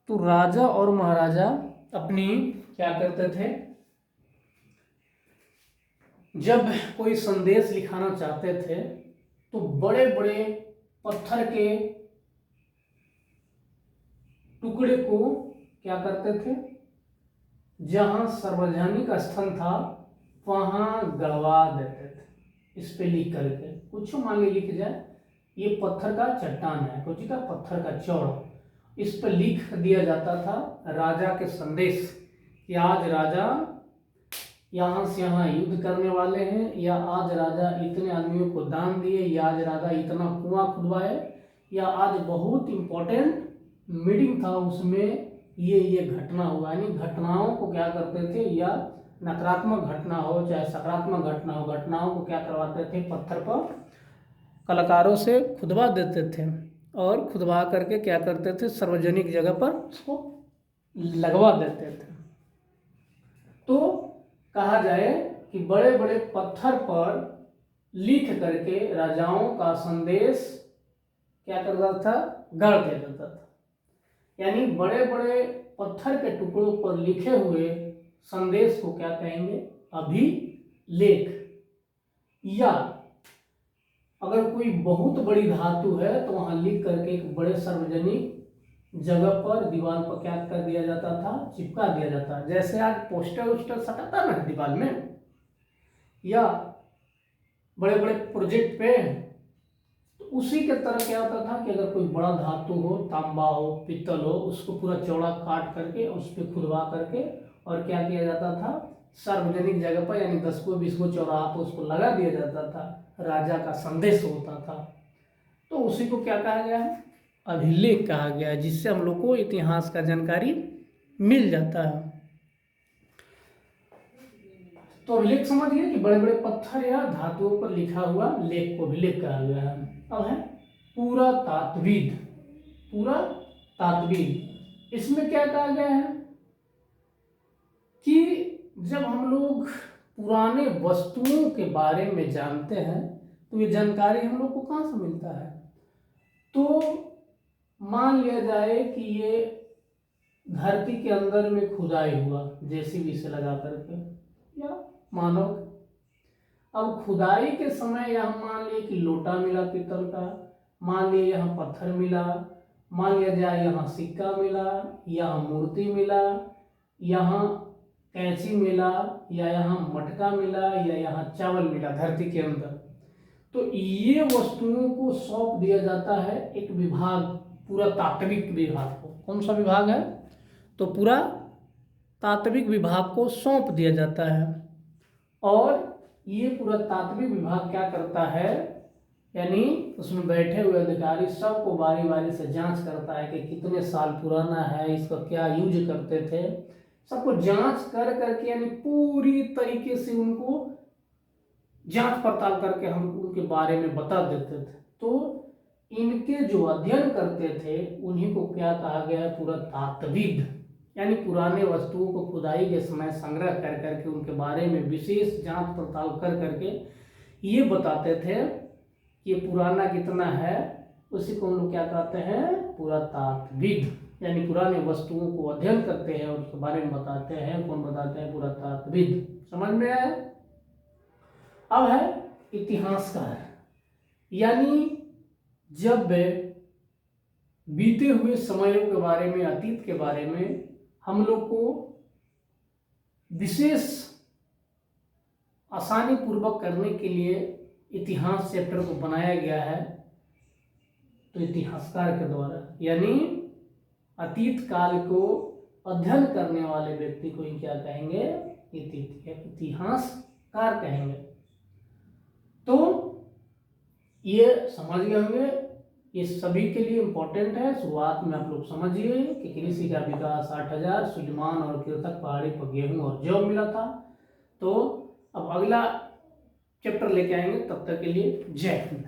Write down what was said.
तो राजा और महाराजा अपनी क्या करते थे, जब कोई संदेश लिखाना चाहते थे तो बड़े बड़े पत्थर के टुकड़े को क्या करते थे, जहां सार्वजनिक स्थल था वहां गड़वा देते थे। इस पे लिख करके कुछ मान ली लिख जाए, ये पत्थर का चट्टान है, कुछ का पत्थर का चौड़ा, इस पर लिख दिया जाता था राजा के संदेश कि आज राजा यहाँ से यहाँ युद्ध करने वाले हैं, या आज राजा इतने आदमियों को दान दिए, या आज राजा इतना कुआं खुदवाए, या आज बहुत इंपॉर्टेंट मीटिंग था उसमें ये घटना हुआ। यानी घटनाओं को क्या करते थे, या नकारात्मक घटना हो चाहे सकारात्मक घटना हो, घटनाओं को क्या करवाते थे, पत्थर पर कलाकारों से खुदवा देते थे और खुदवा करके क्या करते थे, सार्वजनिक जगह पर उसको लगवा देते थे। तो कहा जाए कि बड़े बड़े पत्थर पर लिख करके राजाओं का संदेश क्या करता था, गढ़ दिया जाता था। यानी बड़े बड़े पत्थर के टुकड़ों पर लिखे हुए संदेश को क्या कहेंगे, अभिलेख। या अगर कोई बहुत बड़ी धातु है तो वहां लिख करके एक बड़े सार्वजनिक जगह पर दीवार पर क्या कर दिया जाता था, चिपका दिया जाता है। जैसे आज पोस्टर वोस्टर सटाता ना दीवार में, या बड़े बड़े प्रोजेक्ट पे, तो उसी के तरह क्या होता था कि अगर कोई बड़ा धातु हो, तांबा हो, पीतल हो, उसको पूरा चौड़ा काट करके उस पर खुदवा करके और क्या किया जाता था, सार्वजनिक जगह पर यानी 10 को 20 को चौराहा पर उसको लगा दिया जाता था, राजा का संदेश होता था। तो उसी को क्या कहा गया है, अभिलेख कहा गया है, जिससे हम लोग को इतिहास का जानकारी मिल जाता है। तो अभिलेख समझिए कि बड़े बड़े पत्थर या धातुओं पर लिखा हुआ लेख को अभिलेख कहा गया है। अब है पुरातात्विद। पुरातात्विद इसमें क्या कहा गया है कि जब हम लोग पुराने वस्तुओं के बारे में जानते हैं तो ये जानकारी हम लोग को कहाँ से मिलता है। तो मान लिया जाए कि ये धरती के अंदर में खुदाई हुआ जेसीबी से लगा करके, या मानव, अब खुदाई के समय यहाँ मान लिए कि लोटा मिला पीतल का, मान लिए यहाँ पत्थर मिला, मान लिया जाए यहाँ सिक्का मिला, यहाँ मूर्ति मिला, यहाँ कैंची मिला, या यहाँ मटका मिला, या यहाँ चावल मिला धरती के अंदर। तो ये वस्तुओं को सौंप दिया जाता है एक विभाग, पूरा तात्विक विभाग को। कौन सा विभाग है, तो पूरा तात्विक विभाग को सौंप दिया जाता है। और ये पूरा तात्विक विभाग क्या करता है, यानी उसमें बैठे हुए अधिकारी सबको बारी बारी से जांच करता है कि कितने साल पुराना है, इसका क्या यूज करते थे, सबको जांच कर करके यानी पूरी तरीके से उनको जांच पड़ताल करके हम उनके बारे में बता देते थे। तो इनके जो अध्ययन करते थे उन्हीं को क्या कहा गया है, पुरातात्विद। यानी पुराने वस्तुओं को खुदाई के समय संग्रह कर करके उनके बारे में विशेष जांच पड़ताल कर करके ये बताते थे कि ये पुराना कितना है, उसी को हम लोग क्या कहते हैं, पुरातात्विद। यानी पुराने वस्तुओं को अध्ययन करते हैं और उसके बारे में बताते हैं। कौन बताते हैं, पुरातात्विद। समझ में आया। अब है इतिहासकार। यानी जब बीते हुए समयों के बारे में, अतीत के बारे में हम लोग को विशेष आसानी पूर्वक करने के लिए इतिहास चैप्टर को बनाया गया है, तो इतिहासकार के द्वारा। यानी अतीत काल को अध्ययन करने वाले व्यक्ति को ही क्या कहेंगे, इतिहासकार कहेंगे। तो ये समझ गए होंगे, ये सभी के लिए इम्पोर्टेंट है। शुरुआत में आप लोग समझिए कि कृषि का विकास 8,000, सुलेमान और कीर्तक पहाड़ी पर गेहूं और जौ मिला था। तो अब अगला चैप्टर लेके आएंगे, तब तक के लिए जय हिंद।